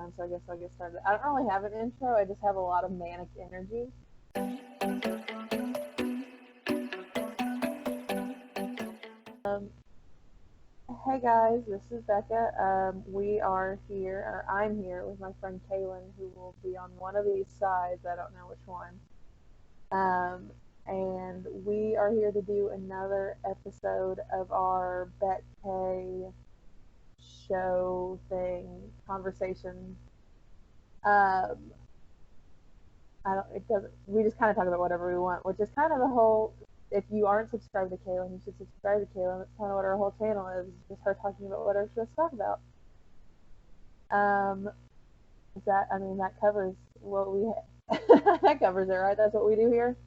time, so I guess I'll get started. I don't really have an intro. I just have a lot of manic energy. Um, hey guys, this is Becca. We are here, or I'm here with my friend Kaylin, who will be on one of these sides. I don't know which one. Um, and we are here to do another episode of our BECKAE show thing, conversation. Um, I don't. It doesn't. We just kind of talk about whatever we want, which is kind of the whole. If you aren't subscribed to Kaylin, you should subscribe to Kaylin. That's kind of what our whole channel is. Just her talking about whatever she wants to talk about. Um, that I mean that covers what we. That covers it, right? That's what we do here.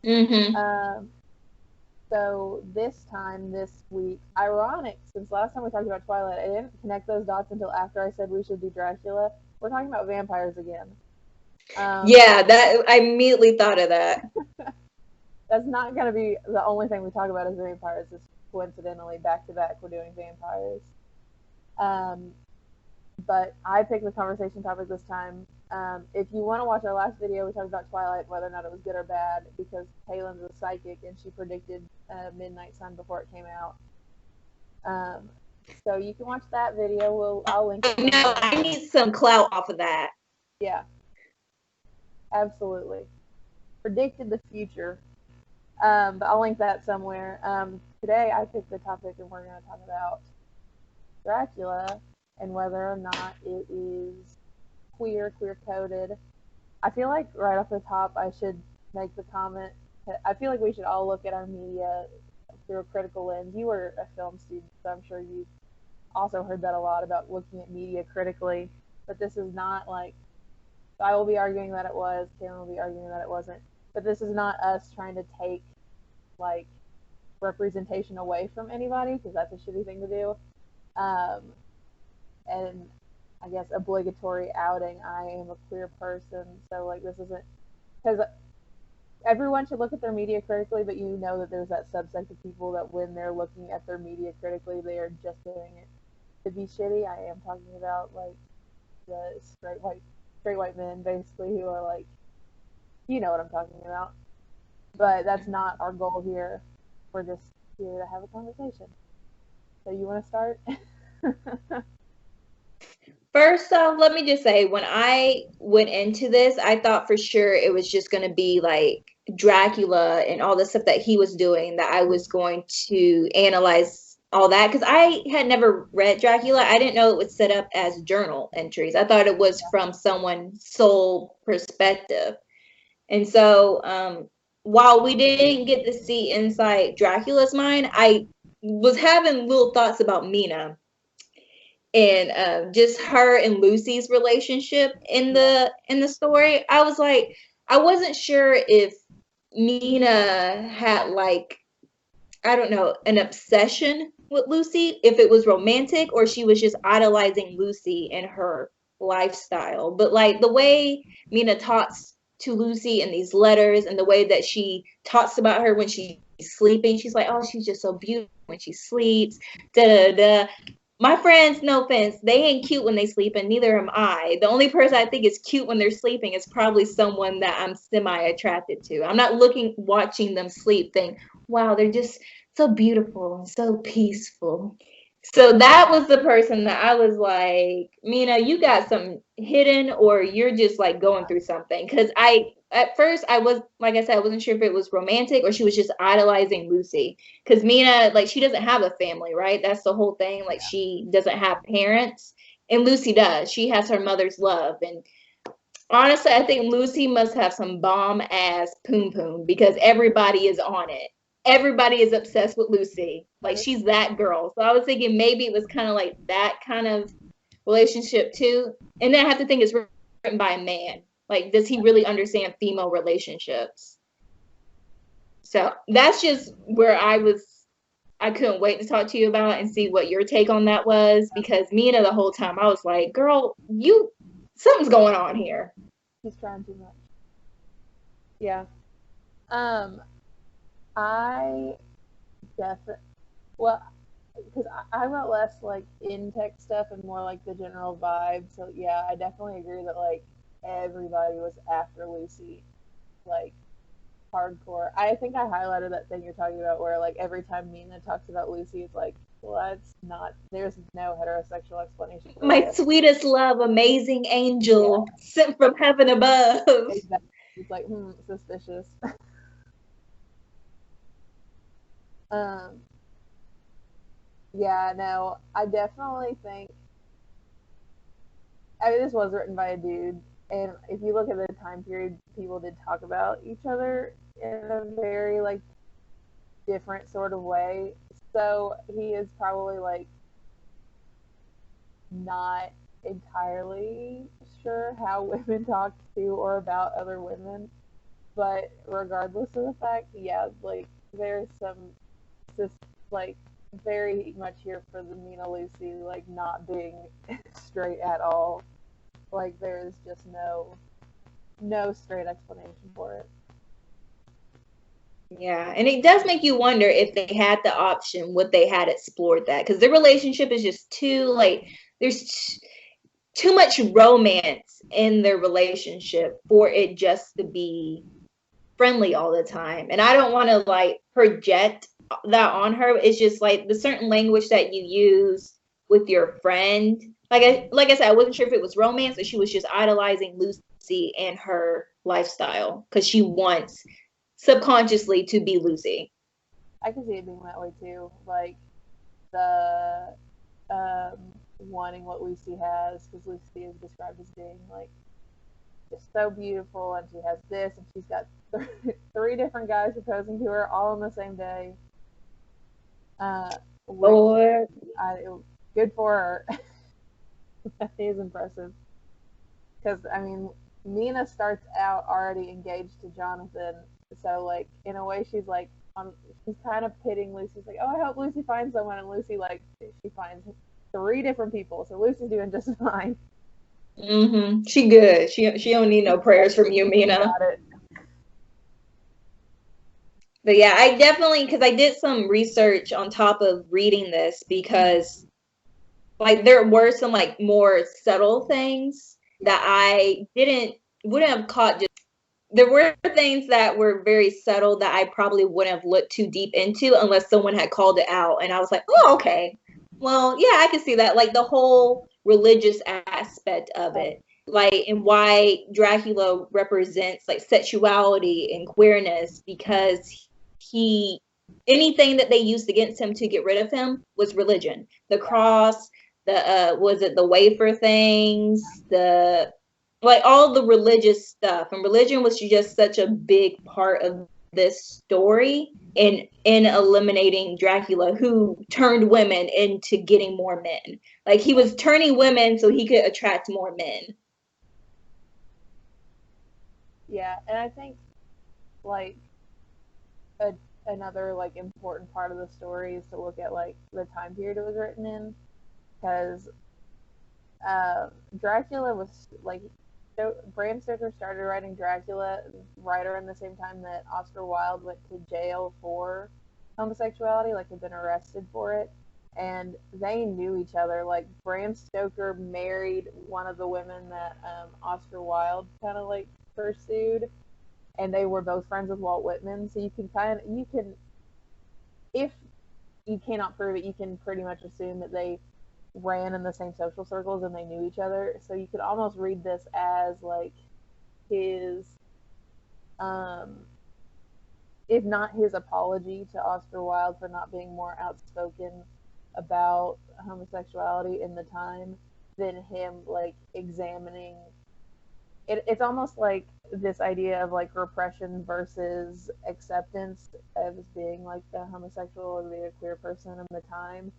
Mm-hmm. So this week, ironic, since last time we talked about Twilight, I didn't connect those dots until after I said we should do Dracula. We're talking about vampires again. Yeah, that I immediately thought of that. That's not going to be the only thing we talk about is vampires. Just coincidentally, back to back, we're doing vampires. Um, but I picked the conversation topic this time. If you want to watch our last video, we talked about Twilight, whether or not it was good or bad, because Kaylin's a psychic and she predicted Midnight Sun before it came out. So you can watch that video. I'll link it somewhere. I need some clout off of that. Yeah, absolutely. Predicted the future. But I'll link that somewhere. Today I picked the topic and we're going to talk about Dracula and whether or not it is queer coded. I feel like right off the top I should make the comment. I feel like we should all look at our media through a critical lens. You were a film student, so I'm sure you also heard that a lot about looking at media critically. But this is not like, I will be arguing that it was, Kaylin will be arguing that it wasn't. But this is not us trying to take like representation away from anybody, because that's a shitty thing to do. And I guess obligatory outing. I am a queer person, so like this isn't, because everyone should look at their media critically, but you know that there's that subsect of people that when they're looking at their media critically, they are just doing it to be shitty. I am talking about like the straight white men basically who are like, you know what I'm talking about. But that's not our goal here. We're just here to have a conversation. So you want to start? First off, let me just say, when I went into this, I thought for sure it was just going to be like Dracula and all the stuff that he was doing, that I was going to analyze all that. Because I had never read Dracula. I didn't know it was set up as journal entries. I thought it was from someone's sole perspective. And so, while we didn't get to see inside Dracula's mind, I was having little thoughts about Mina and just her and Lucy's relationship in the story. I was like, I wasn't sure if Mina had like, I don't know, an obsession with Lucy, if it was romantic or she was just idolizing Lucy and her lifestyle. But like the way Mina talks to Lucy in these letters and the way that she talks about her when she's sleeping, she's like, oh, she's just so beautiful when she sleeps. Da da da. My friends, no offense, they ain't cute when they sleep, and neither am I. The only person I think is cute when they're sleeping is probably someone that I'm semi-attracted to. I'm not watching them sleep, think, wow, they're just so beautiful and so peaceful. So that was the person that I was like, Mina, you got something hidden, or you're just like going through something. Because at first, I was, like I said, I wasn't sure if it was romantic or she was just idolizing Lucy. Because Mina, like, she doesn't have a family, right? That's the whole thing. Like, she doesn't have parents. And Lucy does. She has her mother's love. And honestly, I think Lucy must have some bomb ass poom poom because everybody is on it. Everybody is obsessed with Lucy. Like, she's that girl. So I was thinking maybe it was kind of like that kind of relationship too. And then I have to think it's written by a man. Like, does he really understand female relationships? So that's just where I couldn't wait to talk to you about and see what your take on that was, because Mina, the whole time I was like, girl, something's going on here. He's trying too much. Yeah. Um, I definitely. Well, because I wrote less like in text stuff and more like the general vibe. So yeah, I definitely agree that like everybody was after Lucy, like hardcore. I think I highlighted that thing you're talking about where like every time Mina talks about Lucy, it's like, well, that's not. There's no heterosexual explanation for My this. sweetest love, amazing angel Yeah, sent from heaven above. exactly. It's like suspicious. um, yeah, no, I definitely think. I mean, this was written by a dude, and if you look at the time period, people did talk about each other in a very like different sort of way. So he is probably like not entirely sure how women talk to or about other women. But regardless of the fact, yeah, like there's some just like very much here for the Mina Lucy like not being straight at all. Like there's just no straight explanation for it. Yeah, and it does make you wonder if they had the option, would they had explored that? Because their relationship is just too like there's too much romance in their relationship for it just to be friendly all the time. And I don't want to like project that on her. It's just like the certain language that you use with your friend. Like I said, I wasn't sure if it was romance or she was just idolizing Lucy and her lifestyle because she wants subconsciously to be Lucy. I can see it being that way too. Like the wanting what Lucy has, because Lucy is described as being like just so beautiful, and she has this, and she's got three different guys proposing to her all on the same day, which Or I good for her. That is impressive. Because I mean, Mina starts out already engaged to Jonathan, so like in a way she's like she's kind of pitting Lucy. She's like, oh, I hope Lucy finds someone, and Lucy like she finds three different people, so Lucy's doing just fine. she good. She don't need no prayers from you, She Mina. got it. But yeah, I definitely because I did some research on top of reading this because like there were some like more subtle things that I wouldn't have caught. Just there were things that were very subtle that I probably wouldn't have looked too deep into unless someone had called it out, and I was like, oh, okay, well, yeah, I can see that. Like the whole religious aspect of it, like and why Dracula represents like sexuality and queerness because he anything that they used against him to get rid of him was religion, the cross, the was it the wafer things, the like all the religious stuff, and religion was just such a big part of this story in eliminating Dracula, who turned women into getting more men. Like he was turning women so he could attract more men. Yeah, and I think like a, another like important part of the story is to look at like the time period it was written in, because Dracula was like Bram Stoker started writing Dracula right around the same time that Oscar Wilde went to jail for homosexuality, like had been arrested for it, and they knew each other. Like Bram Stoker married one of the women that Oscar Wilde kind of like pursued, and they were both friends with Walt Whitman. So you can if you cannot prove it, you can pretty much assume that they ran in the same social circles and they knew each other. So you could almost read this as like his, um, if not his apology to Oscar Wilde for not being more outspoken about homosexuality in the time, than him like examining it. It's almost like this idea of like repression versus acceptance as being like the homosexual or the queer person in the time,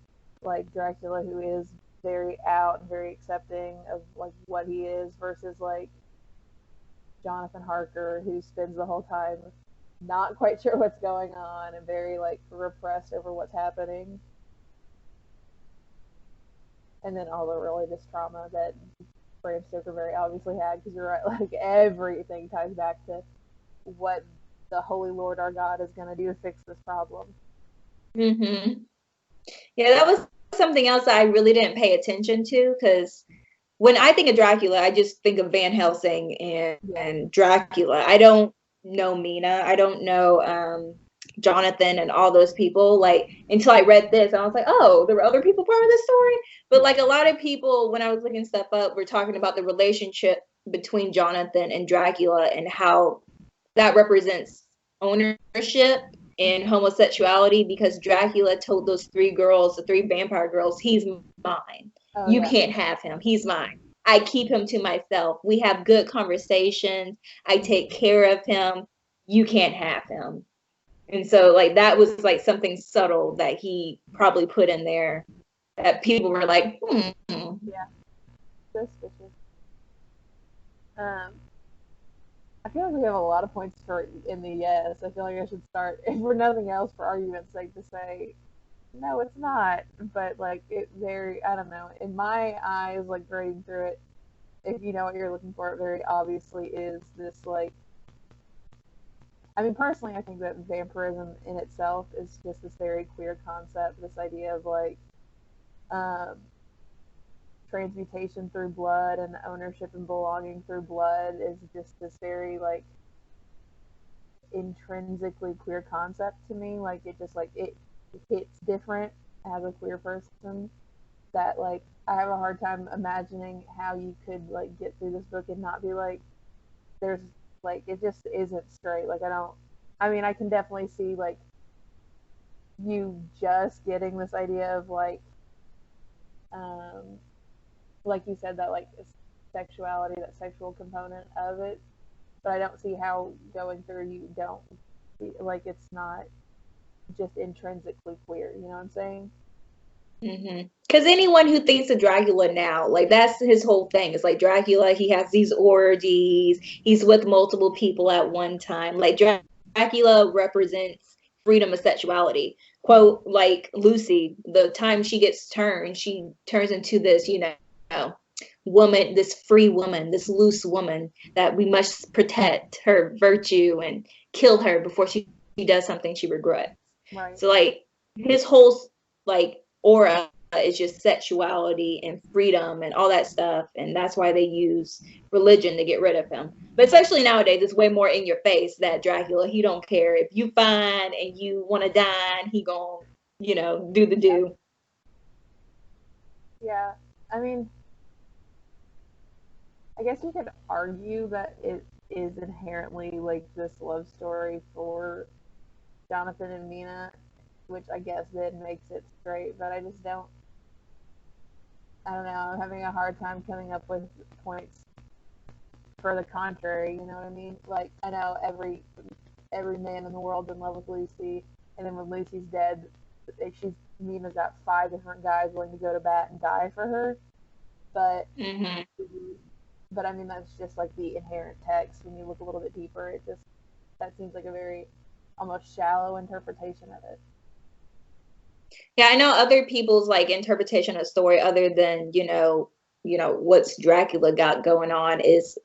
like Dracula, who is very out and very accepting of like what he is, versus like Jonathan Harker, who spends the whole time not quite sure what's going on and very like repressed over what's happening, and then all the religious trauma that Bram Stoker very obviously had, because you're right, like everything ties back to what the Holy Lord our God is going to do to fix this problem. Mm-hmm. Yeah, that was something else I really didn't pay attention to because when I think of Dracula, I just think of Van Helsing Yeah. and Dracula. I don't know Mina. I don't know Jonathan and all those people. Like until I read this, I was like, oh, there were other people part of this story. But like a lot of people, when I was looking stuff up, were talking about the relationship between Jonathan and Dracula and how that represents ownership and homosexuality because Dracula told those three girls, the three vampire girls, he's mine. Oh You yeah. can't have him. He's mine. I keep him to myself. We have good conversations. I take care of him. You can't have him. And so like that was like something subtle that he probably put in there that people were like, Yeah. Suspicious. Um, I feel like we have a lot of points for in the yes. I feel like I should start, if for nothing else, for argument's sake, to say no, it's not. But like it very, I don't know. In my eyes, like grading through it, if you know what you're looking for, it very obviously is this like. I mean, personally, I think that vampirism in itself is just this very queer concept. This idea of like um, transmutation through blood and ownership and belonging through blood is just this very like intrinsically queer concept to me. Like it just like it hits different as a queer person. That like I have a hard time imagining how you could like get through this book and not be like there's like it just isn't straight. Like I don't. I mean, I can definitely see like you just getting this idea of um like you said that like sexuality, that sexual component of it, but I don't see how going through you don't like it's not just intrinsically queer. You know what I'm saying? Because anyone who thinks of Dracula now, like that's his whole thing. It's like Dracula, he has these orgies, he's with multiple people at one time. Like Dracula represents freedom of sexuality. Quote, like Lucy, the time she gets turned, she turns into this, woman, this free woman, this loose woman that we must protect her virtue and kill her before she does something she regrets. Right. So like his whole like aura is just sexuality and freedom and all that stuff, and that's why they use religion to get rid of him. But especially nowadays, it's way more in your face that Dracula, he don't care if you fine and you want to dine, he gonna do the do. Yeah. I mean, I guess you could argue that it is inherently like this love story for Jonathan and Mina, which I guess then makes it straight, but I just don't. I don't know. I'm having a hard time coming up with points for the contrary. You know what I mean? Like I know every man in the world's in love with Lucy, and then when Lucy's dead, she's Mina's got 5 different guys willing to go to bat and die for her. But Mm-hmm. but I mean that's just like the inherent text. When you look a little bit deeper, it just that seems like a very almost shallow interpretation of it. Yeah, I know other people's like interpretation of story other than, what's Dracula got going on is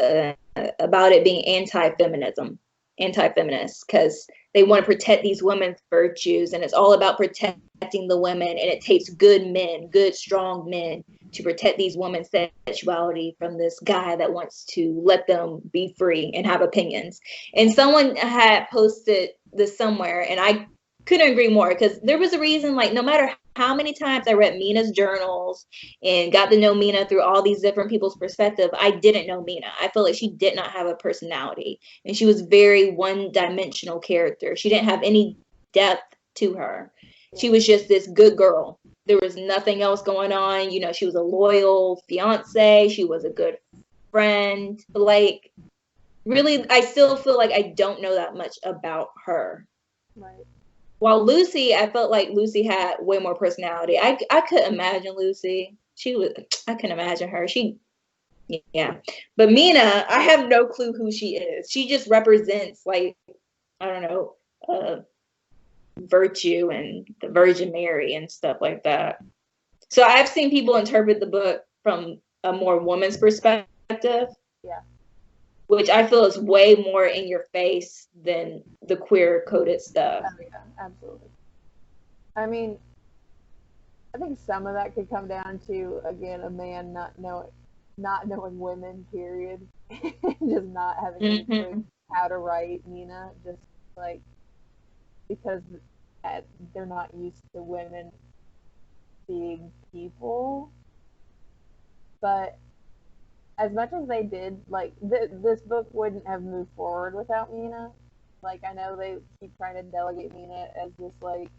about it being anti-feminism, anti-feminist, because they want to protect these women's virtues and it's all about protecting the women and it takes good men, good strong men to protect these women's sexuality from this guy that wants to let them be free and have opinions. And someone had posted this somewhere and I couldn't agree more because there was a reason, like, no matter how many times I read Mina's journals and got to know Mina through all these different people's perspective, I didn't know Mina. I feel like she did not have a personality and she was very one-dimensional character. She didn't have any depth to her. Yeah. She was just this good girl. There was nothing else going on. She was a loyal fiance. She was a good friend. Like, really, I still feel like I don't know that much about her. Right. While Lucy, I felt like Lucy had way more personality. I could imagine Lucy. I can imagine her. Yeah. But Mina, I have no clue who she is. She just represents like, I don't know, virtue and the Virgin Mary and stuff like that. So I've seen people interpret the book from a more woman's perspective, Yeah. which I feel is way more in your face than the queer coded stuff. Oh yeah. Absolutely. I mean, I think some of that could come down to, again, a man not knowing women, period, just not having any clue Mm-hmm. how to write Mina, just like because they're not used to women being people. But as much as they did, like this book wouldn't have moved forward without Mina. Like I know they keep trying to delegate Mina as this like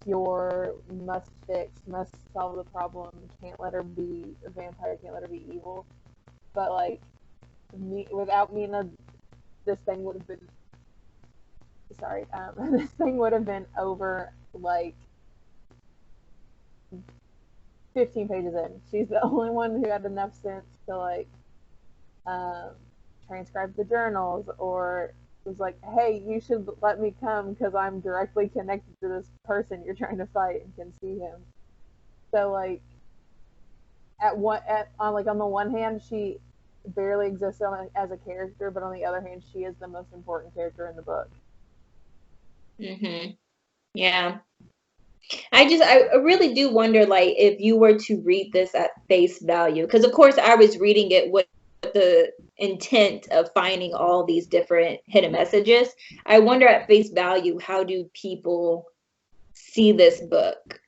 pure must fix, must solve the problem, can't let her be a vampire, can't let her be evil. But like without Mina, this thing would have been sorry, this thing would have been over like 15 pages in. She's the only one who had enough sense to like um, transcribe the journals or was like, hey, you should let me come because I'm directly connected to this person you're trying to fight and can see him. So like on the one hand, she barely exists as a character, but on the other hand, she is the most important character in the book. Mm-hmm. Yeah. I really do wonder, like, if you were to read this at face value, because of course I was reading it with the intent of finding all these different hidden messages. I wonder at face value, how do people see this book?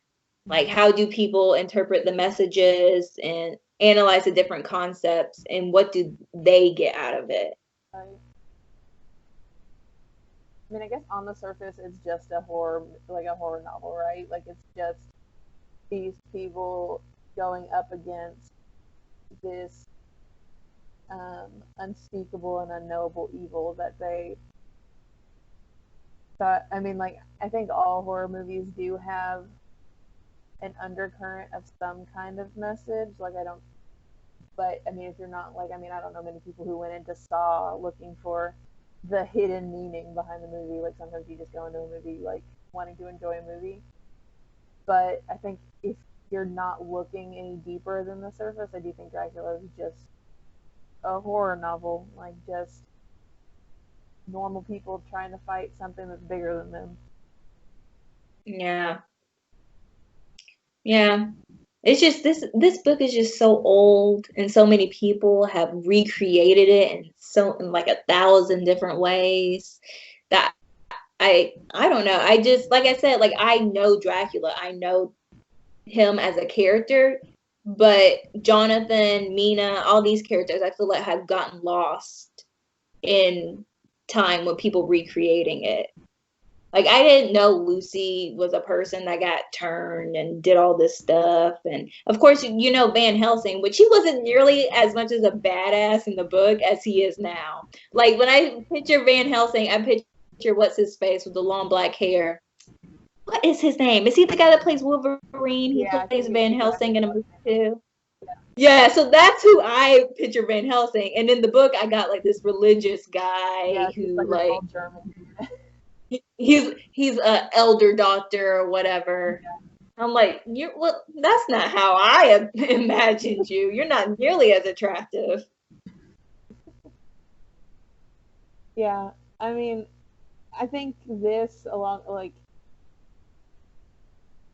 Like, how do people interpret the messages and analyze the different concepts, and what do they get out of it? Right? I mean, I guess on the surface, it's just a horror, like a horror novel, right? Like it's just these people going up against this unspeakable and unknowable evil that they thought. I mean, like I think all horror movies do have an undercurrent of some kind of message. Like I don't, but I mean, if you're not like, I mean, I don't know many people who went into Saw looking for the hidden meaning behind the movie. Like sometimes you just go into a movie like wanting to enjoy a movie. But I think if you're not looking any deeper than the surface, I do think Dracula is just a horror novel, like just normal people trying to fight something that's bigger than them. Yeah. Yeah. It's just this book is just so old, and so many people have recreated it in like 1,000 different ways that I don't know. I just, like I said, like I know Dracula. I know him as a character, but Jonathan, Mina, all these characters I feel like have gotten lost in time with people recreating it. Like I didn't know Lucy was a person that got turned and did all this stuff. And of course, you know Van Helsing, which he wasn't nearly as much as a badass in the book as he is now. Like when I picture Van Helsing, I picture what's his face with the long black hair. What is his name? Is he the guy that plays Wolverine? He Yeah, I think plays Van he's Helsing in a movie too. yeah, Yeah, so that's who I picture Van Helsing. And in the book, I got like this religious guy yeah, he's who like a like tall German. he's a elder doctor or whatever. I'm like, you well, that's not how I imagined you. You're not nearly as attractive. Yeah, I mean, I think this along like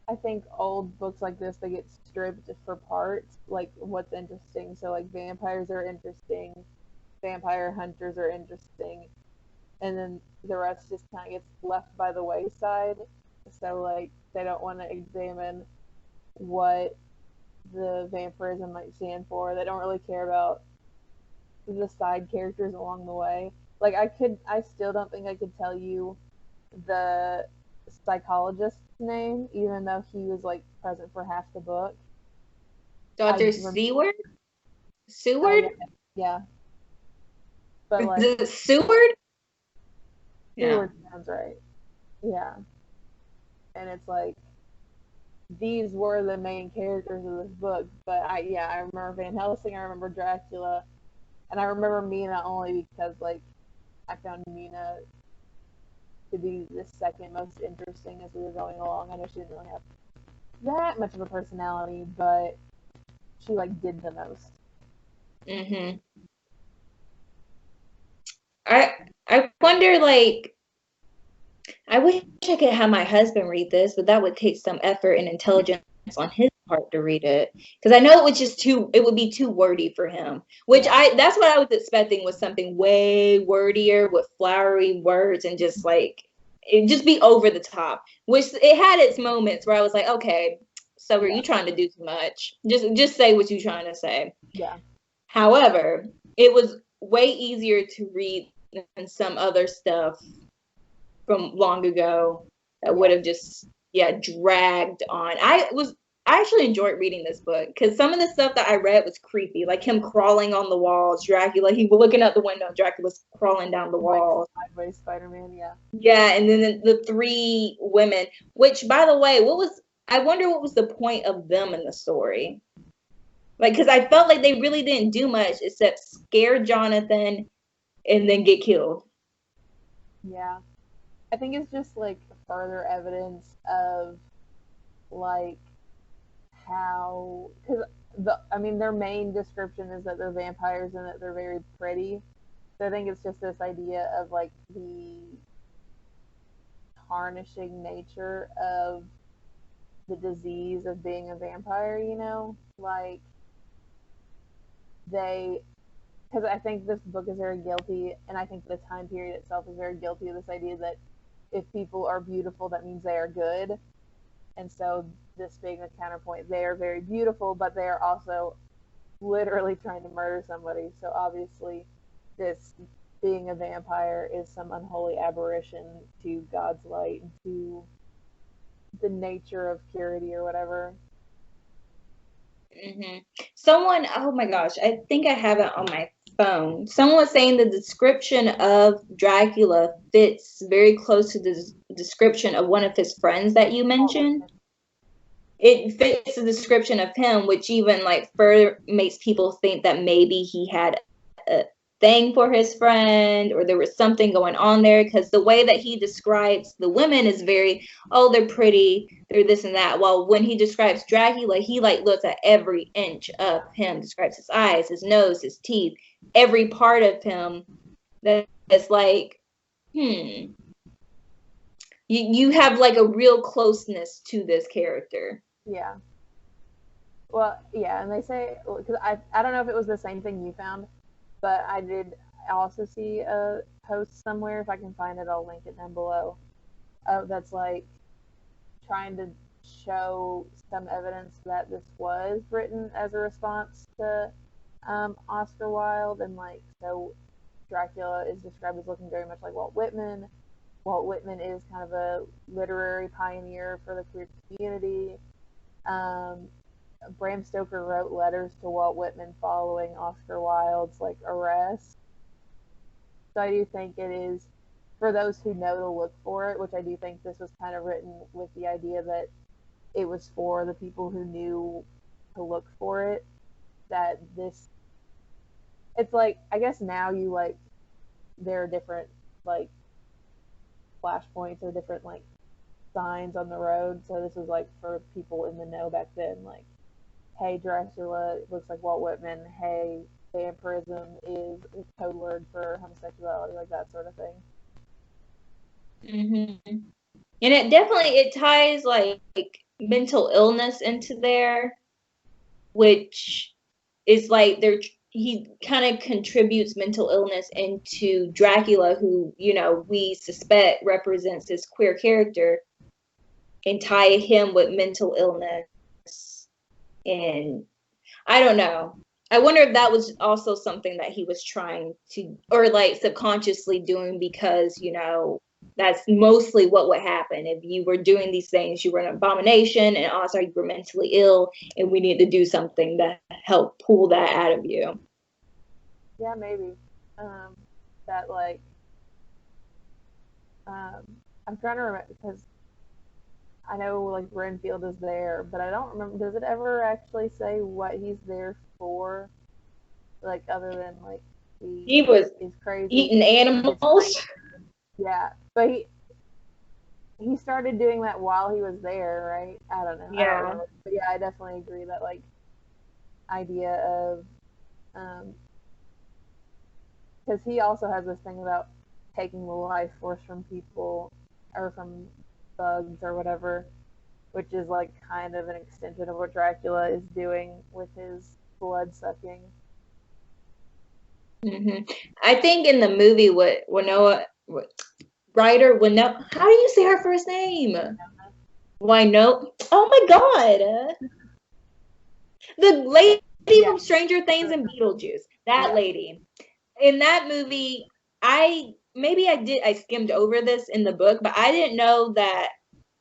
I think old books like this they get stripped for parts, like what's interesting. So like vampires are interesting, vampire hunters are interesting, and then the rest just kind of gets left by the wayside. So like they don't want to examine what the vampirism might stand for. They don't really care about the side characters along the way. Like I still don't think I could tell you the psychologist's name, even though he was like present for half the book. I Dr. rem- Seward? oh Seward? yeah, yeah, but Is like it Seward? Yeah. Stewart sounds right. Yeah, and it's like these were the main characters of this book. But I remember Van Helsing, I remember Dracula, and I remember Mina only because like I found Mina to be the second most interesting as we were going along. I know she didn't really have that much of a personality, but she like did the most. Mm-hmm. I I wonder, like, I wish I could have my husband read this, but that would take some effort and intelligence on his part to read it, because I know it would be too wordy for him, which that's what I was expecting, was something way wordier with flowery words and just like it just be over the top, which it had its moments where I was like, okay, so are you trying to do too much? Just say what you're trying to say. Yeah. However, it was way easier to read than some other stuff from long ago that would have just dragged on. I actually enjoyed reading this book because some of the stuff that I read was creepy, like him crawling on the walls. Dracula, he was looking out the window. Dracula's crawling down the wall. Sideways Spider-Man, yeah. Yeah, and then the three women. Which, by the way, I wonder what was the point of them in the story? Like, because I felt like they really didn't do much except scare Jonathan and then get killed. Yeah. I think it's just like further evidence of like how, because their main description is that they're vampires and that they're very pretty. So I think it's just this idea of like the tarnishing nature of the disease of being a vampire, you know? Like, because I think this book is very guilty, and I think the time period itself is very guilty of this idea that if people are beautiful, that means they are good. And so, this being a counterpoint, they are very beautiful, but they are also literally trying to murder somebody. So, obviously, this being a vampire is some unholy aberration to God's light and to the nature of purity or whatever. Mm-hmm. Someone, oh my gosh, I think I have it on my phone. Someone was saying the description of Dracula fits very close to the description of one of his friends that you mentioned. It fits the description of him, which even like further makes people think that maybe he had a thing for his friend, or there was something going on there, because the way that he describes the women is very, oh, they're pretty, they're this and that. While when he describes Dracula, he like looks at every inch of him, describes his eyes, his nose, his teeth, every part of him. That's like, you have like a real closeness to this character. Yeah. Well, yeah, and they say, because I don't know if it was the same thing you found, but I did also see a post somewhere. If I can find it, I'll link it down below. That's like trying to show some evidence that this was written as a response to Oscar Wilde, and like so Dracula is described as looking very much like Walt Whitman. Walt Whitman is kind of a literary pioneer for the queer community. Bram Stoker wrote letters to Walt Whitman following Oscar Wilde's like arrest. So I do think it is, for those who know to look for it, which I do think this was kind of written with the idea that it was for the people who knew to look for it, that this, it's like, I guess now you like, there are different like flashpoints or different like signs on the road. So this was like for people in the know back then, like, hey, Dracula looks like Walt Whitman. Hey, vampirism is a code word for homosexuality, like that sort of thing. Mm-hmm. And it ties like mental illness into there, which is like he kind of contributes mental illness into Dracula, who, you know, we suspect represents this queer character, and tie him with mental illness. And I don't know. I wonder if that was also something that he was trying to, or like subconsciously doing, because, you know, that's mostly what would happen. If you were doing these things, you were an abomination, and also you were mentally ill, and we need to do something to help pull that out of you. Yeah, maybe. That like, I'm trying to remember, because I know like Renfield is there, but I don't remember. Does it ever actually say what he's there for? Like other than like He was he's crazy, eating animals. yeah, but he started doing that while he was there, right? I don't know. I don't Yeah. remember. But yeah, I definitely agree that like idea of because he also has this thing about taking the life force from people or from bugs or whatever. which is like kind of an extension of what Dracula is doing with his blood sucking. I think in the movie, what Winona, writer Winona, how do you say her first name? Winona. Oh my God, the lady from Stranger Things and Beetlejuice. That lady in that movie. I skimmed over this in the book, but I didn't know that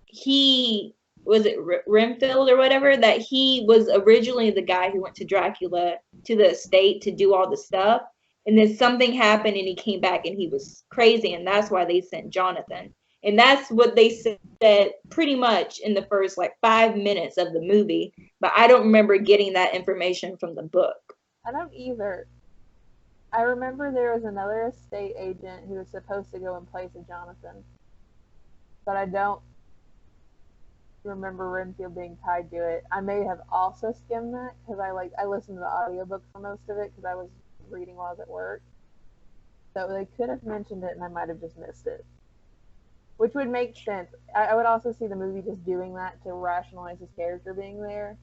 he was it Renfield or whatever, that he was originally the guy who went to Dracula to the estate to do all the stuff, and then something happened and he came back and he was crazy, and that's why they sent Jonathan. And that's what they said pretty much in the first like 5 minutes of the movie, but I don't remember getting that information from the book. I don't either. I remember there was another estate agent who was supposed to go in place of Jonathan, but I don't remember Renfield being tied to it. I may have also skimmed that because I listened to the audiobook for most of it because I was reading while I was at work. So they could have mentioned it and I might have just missed it. Which would make sense. I would also see the movie just doing that to rationalize his character being there.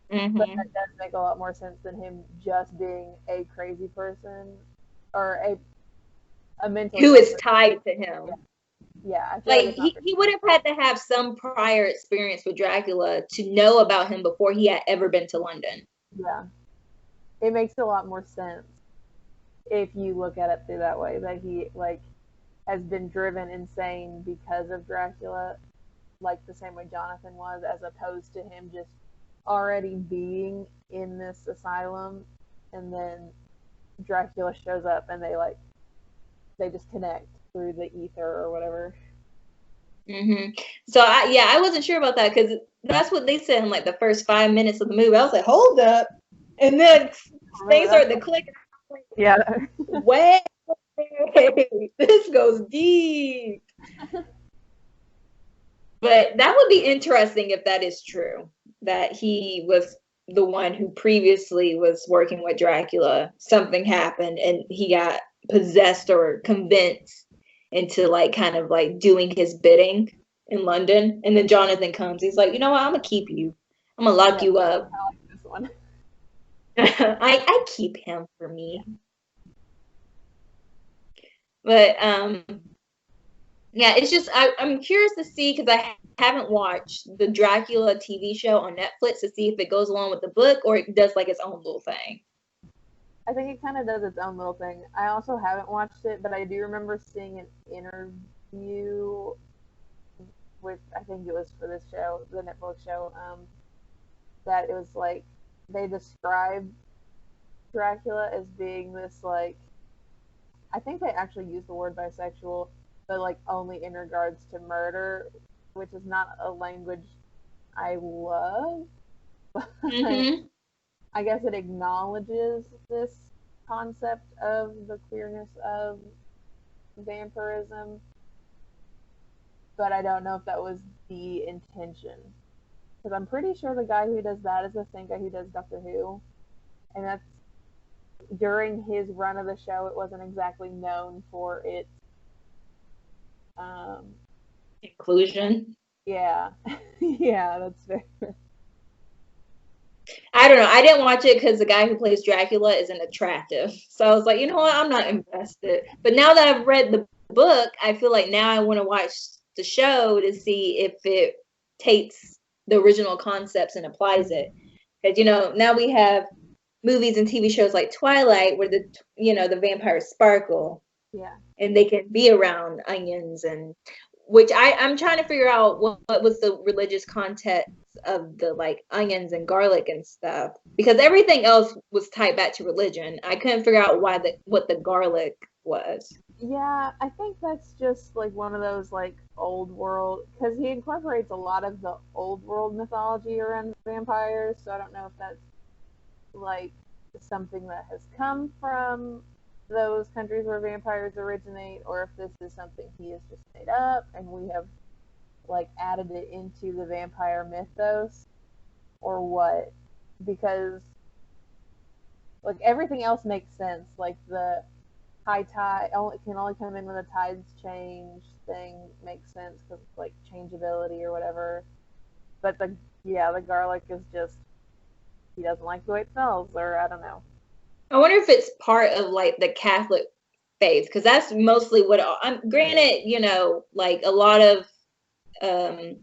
But that does make a lot more sense than him just being a crazy person or a mental who is tied to him. Yeah, I feel like he would have had to have some prior experience with Dracula to know about him before he had ever been to London. Yeah, it makes a lot more sense if you look at it through that way, that he like has been driven insane because of Dracula, like the same way Jonathan was, as opposed to him just already being in this asylum and then Dracula shows up and they just connect through the ether or whatever. So I wasn't sure about that because that's what they said in like the first 5 minutes of the movie. I was like, hold up, and then things started to click. Yeah. Wait, this goes deep. But that would be interesting if that is true, that he was the one who previously was working with Dracula. Something happened and he got possessed or convinced into like kind of like doing his bidding in London. And then Jonathan comes. He's like, you know what? I'm gonna keep you. I'm gonna lock you up. I like this one. I keep him for me. But yeah, it's just I'm curious to see because I haven't watched the Dracula TV show on Netflix to see if it goes along with the book or it does like its own little thing. I think it kind of does its own little thing. I also haven't watched it, but I do remember seeing an interview with, I think it was for this show, the Netflix show, that it was like they described Dracula as being this like, I think they actually used the word bisexual, but like only in regards to murder, which is not a language I love. I guess it acknowledges this concept of the queerness of vampirism, but I don't know if that was the intention. Because I'm pretty sure the guy who does that is the same guy who does Doctor Who, and that's during his run of the show. It wasn't exactly known for its inclusion. Yeah, yeah, that's fair. I don't know. I didn't watch it because the guy who plays Dracula isn't attractive. So I was like, you know what? I'm not invested. But now that I've read the book, I feel like now I want to watch the show to see if it takes the original concepts and applies it. Because, you know, now we have movies and TV shows like Twilight where the vampires sparkle. Yeah. And they can be around onions and which I'm trying to figure out what was the religious context of the like onions and garlic and stuff, because everything else was tied back to religion. I couldn't figure out what the garlic was. Yeah, I think that's just like one of those like old world, because he incorporates a lot of the old world mythology around vampires, so I don't know if that's like something that has come from those countries where vampires originate, or if this is something he has just made up and we have like added it into the vampire mythos, or what, because like everything else makes sense, like the high tide can only come in when the tides change thing makes sense because like changeability or whatever. But the garlic is just, he doesn't like the way it smells, or I don't know. I wonder if it's part of like the Catholic faith, because that's mostly what I'm granted, like a lot of um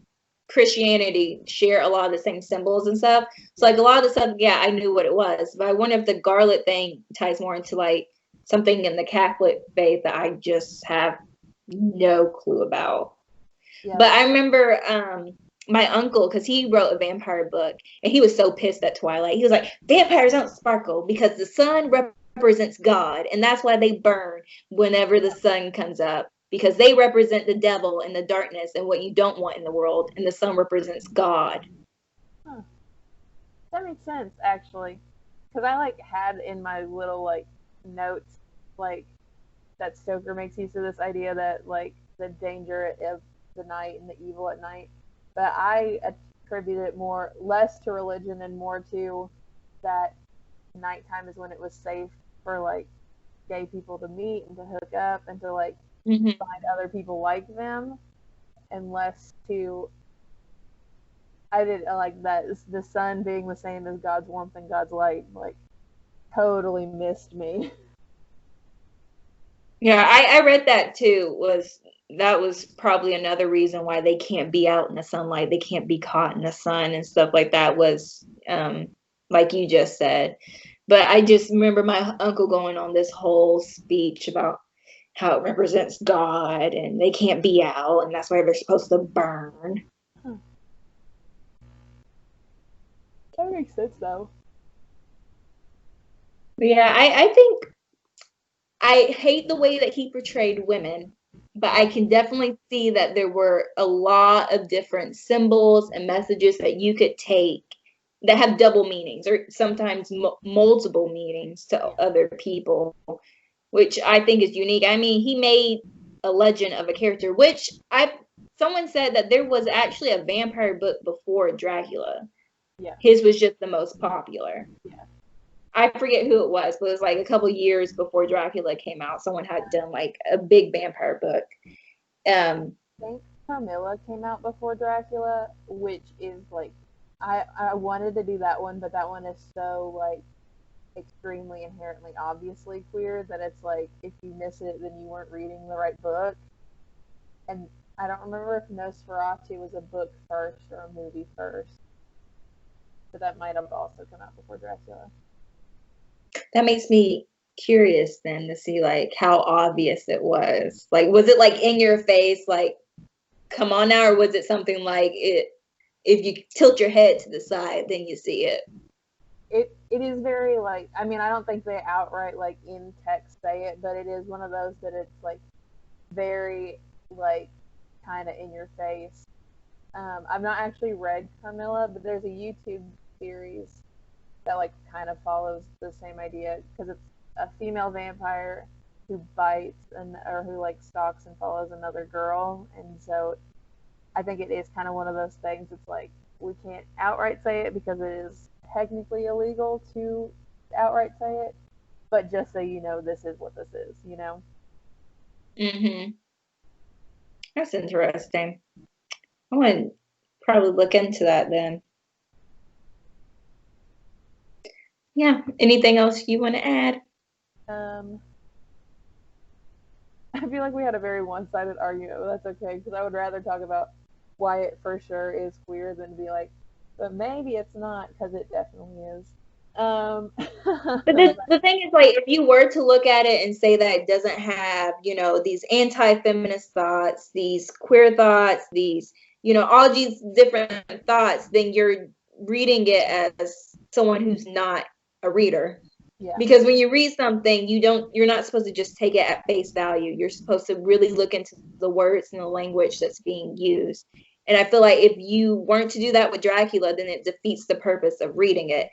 Christianity share a lot of the same symbols and stuff. So like a lot of the stuff, yeah, I knew what it was. But I wonder if the garlic thing ties more into like something in the Catholic faith that I just have no clue about. Yeah, But I remember my uncle, because he wrote a vampire book, and he was so pissed at Twilight. He was like, vampires don't sparkle because the sun represents God, and that's why they burn whenever the sun comes up, because they represent the devil and the darkness and what you don't want in the world, and the sun represents God. huh. That makes sense actually, because I like had in my little like notes like that Stoker makes use of this idea that like the danger of the night and the evil at night, but I attribute it more less to religion and more to that nighttime is when it was safe for like gay people to meet and to hook up and to like Mm-hmm. find other people like them, and less to I did like that the sun being the same as God's warmth and God's light like totally missed me. Yeah, I read that too. That was probably another reason why they can't be out in the sunlight. They can't be caught in the sun and stuff like that was like you just said. But I just remember my uncle going on this whole speech about how it represents God and they can't be out and that's why they're supposed to burn. Huh. That makes sense though. But yeah, I think I hate the way that he portrayed women, but I can definitely see that there were a lot of different symbols and messages that you could take that have double meanings or sometimes multiple meanings to Yeah. other people, which I think is unique. I mean, he made a legend of a character, which someone said that there was actually a vampire book before Dracula. Yeah. His was just the most popular. Yeah. I forget who it was, but it was like a couple years before Dracula came out. Someone had done like a big vampire book. I think Carmilla came out before Dracula, which is like I wanted to do that one, but that one is so like extremely inherently obviously queer that it's like if you miss it then you weren't reading the right book. And I don't remember if Nosferatu was a book first or a movie first, but that might have also come out before Dracula. that makes me curious then to see like how obvious it was. Like, was it like in your face, like, come on now, or was it something like it? If you tilt your head to the side, then you see it. It is very like I mean I don't think they outright like in text say it, but it is one of those that it's like very like kind of in your face. I've not actually read Carmilla, but there's a YouTube series that like kind of follows the same idea because it's a female vampire who bites and or who like stalks and follows another girl, and so I think it is kind of one of those things. It's like we can't outright say it because it is technically illegal to outright say it, but just so you know, this is what this is. You know. Mm-hmm. That's interesting. I want to probably look into that then. Yeah. Anything else you want to add? Um, I feel like we had a very one-sided argument, but that's okay because I would rather talk about why it for sure is queer than be like, but maybe it's not because it definitely is. Um, But the thing is, like, if you were to look at it and say that it doesn't have, these anti-feminist thoughts, these queer thoughts, these, all these different thoughts, then you're reading it as someone who's not a reader. yeah, Because when you read something, you're not supposed to just take it at face value. You're supposed to really look into the words and the language that's being used. And I feel like if you weren't to do that with Dracula, then it defeats the purpose of reading it.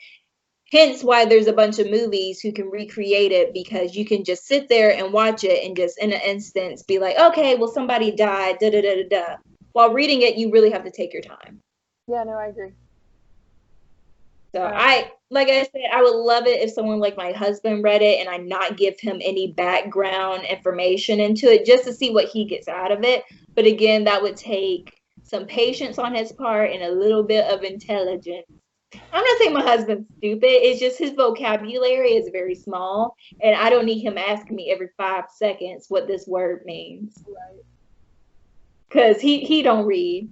Hence why there's a bunch of movies who can recreate it, because you can just sit there and watch it and just in an instance be like, okay, well, somebody died, da da da da da. While reading it, you really have to take your time. yeah, no, I agree. So Um, like I said, I would love it if someone like my husband read it and I not give him any background information into it just to see what he gets out of it. But again, that would take some patience on his part, and a little bit of intelligence. I'm not saying my husband's stupid. It's just his vocabulary is very small, and I don't need him asking me every 5 seconds what this word means. Right. Because he don't read.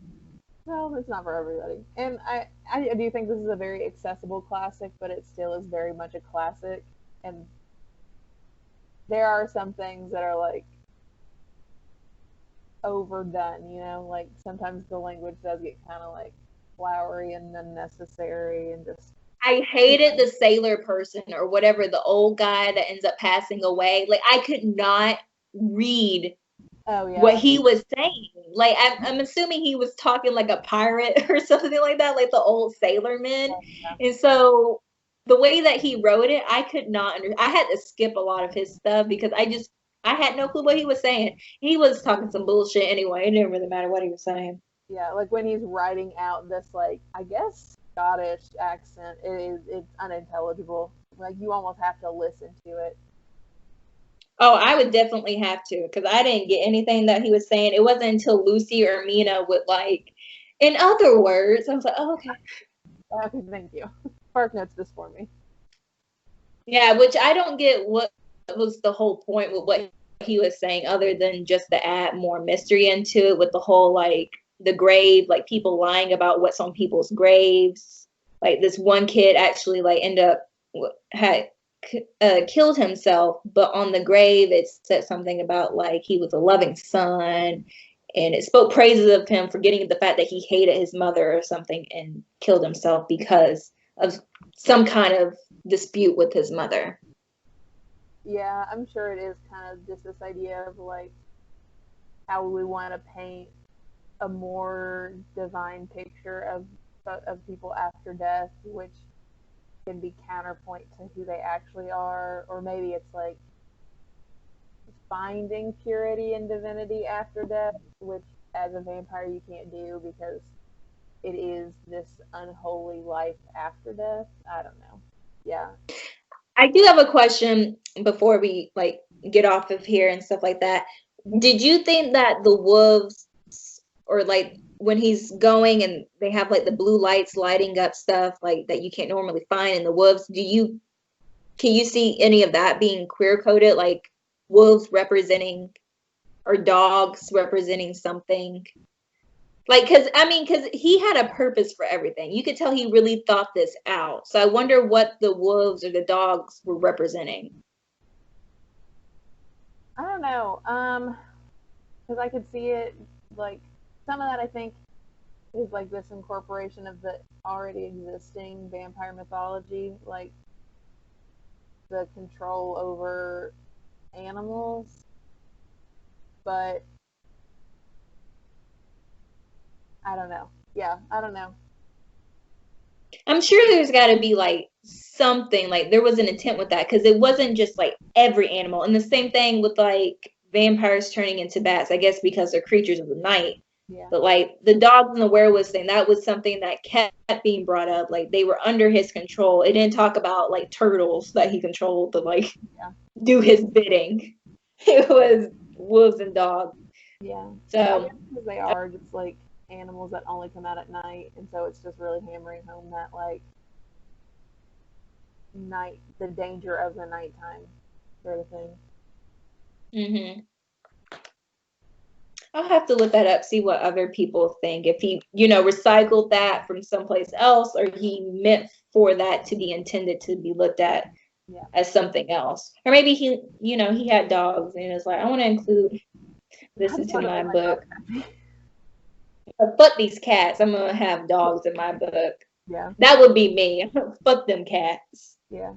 Well, it's not for everybody. And I do think this is a very accessible classic, but it still is very much a classic. And there are some things that are like overdone, you know, like sometimes the language does get kind of like flowery and unnecessary and just. I hated the sailor person or whatever, the old guy that ends up passing away. Like, I could not read Oh yeah. what he was saying. Like, I'm assuming he was talking like a pirate or something like that, like the old sailorman. Yeah. And so the way that he wrote it, I could not I had to skip a lot of his stuff because I had no clue what he was saying. He was talking some bullshit anyway. It didn't really matter what he was saying. Yeah, like when he's writing out this like I guess Scottish accent, it's unintelligible. Like you almost have to listen to it. Oh, I would definitely have to because I didn't get anything that he was saying. It wasn't until Lucy or Mina would like, in other words, I was like, oh, okay. Okay, thank you. Spark notes this for me. Yeah, which I don't get what was the whole point with what he was saying other than just to add more mystery into it with the whole like the grave, like people lying about what's on people's graves. Like this one kid actually like ended up had killed himself, but on the grave it said something about like he was a loving son, and it spoke praises of him, forgetting the fact that he hated his mother or something and killed himself because of some kind of dispute with his mother. Yeah, I'm sure it is kind of just this idea of like how we want to paint a more divine picture of people after death, which can be counterpoint to who they actually are, or maybe it's like finding purity and divinity after death, which as a vampire you can't do because it is this unholy life after death. I don't know. Yeah. I do have a question before we like get off of here and stuff like that. Did you think that the wolves, or like when he's going and they have like the blue lights lighting up stuff like that you can't normally find in the wolves, can you see any of that being queer coded, like wolves representing or dogs representing something? Like, because he had a purpose for everything. You could tell he really thought this out. So I wonder what the wolves or the dogs were representing. I don't know. Because I could see it like some of that I think is like this incorporation of the already existing vampire mythology, like the control over animals. But I don't know. Yeah, I don't know. I'm sure there's got to be like something, like there was an intent with that because it wasn't just like every animal. And the same thing with like vampires turning into bats, I guess because they're creatures of the night. Yeah. But like the dogs and the werewolves thing, that was something that kept being brought up. Like they were under his control. It didn't talk about like turtles that he controlled to like do his bidding. It was wolves and dogs. Yeah. So Because they are just like animals that only come out at night, and so it's just really hammering home that like night, the danger of the nighttime sort of thing. mm-hmm. I'll have to look that up, see what other people think. If he, recycled that from someplace else, or he meant for that to be intended to be looked at as something else. Or maybe he had dogs and it's like, I want to include this into my book. Fuck these cats. I'm gonna have dogs in my book. Yeah. That would be me. Fuck them cats. Yeah.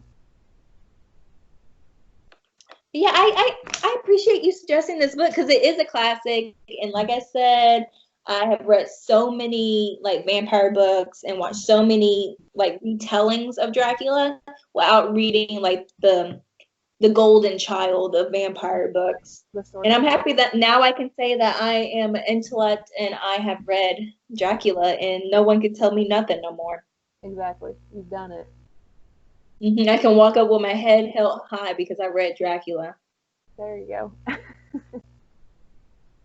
Yeah, I appreciate you suggesting this book because it is a classic, and like I said, I have read so many like vampire books and watched so many like retellings of Dracula without reading like the golden child of vampire books. And I'm happy that now I can say that I am an intellect and I have read Dracula, and no one can tell me nothing no more. Exactly, you've done it. I can walk up with my head held high because I read Dracula. There you go.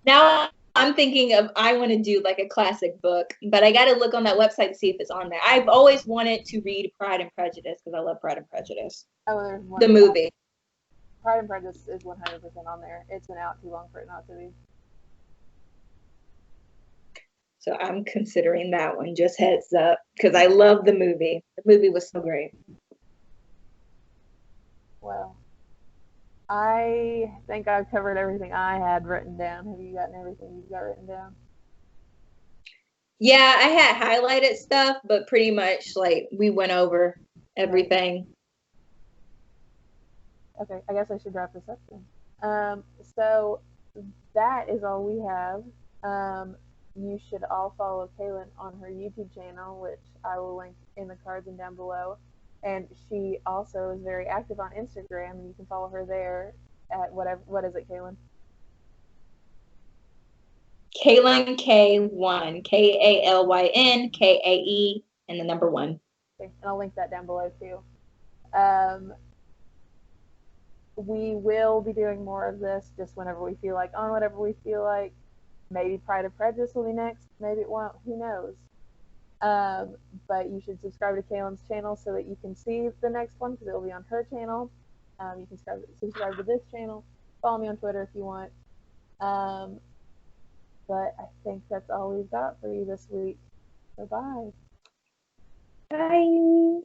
Now I'm thinking of, I want to do like a classic book, but I got to look on that website to see if it's on there. I've always wanted to read Pride and Prejudice because I love Pride and Prejudice, Oh, there's one. the movie. Pride and Prejudice is 100% on there. It's been out too long for it not to be. So I'm considering that one, just heads up, because I love the movie. The movie was so great. Well, I think I've covered everything I had written down. Have you gotten everything you've got written down? Yeah, I had highlighted stuff, but pretty much like we went over everything. Okay, I guess I should wrap this up then. So that is all we have. You should all follow Kaylin on her YouTube channel, which I will link in the cards and down below. And she also is very active on Instagram, and you can follow her there at whatever. What is it, Kaylin? Kaylin K1, KALYN and the number 1. Okay, and I'll link that down below too. Um, we will be doing more of this just whenever we feel like, on whatever we feel like. Maybe Pride and Prejudice will be next. Maybe it won't. Who knows? But you should subscribe to Kaylin's channel so that you can see the next one because it will be on her channel. You can subscribe to this channel. Follow me on Twitter if you want. But I think that's all we've got for you this week. Bye-bye. Bye.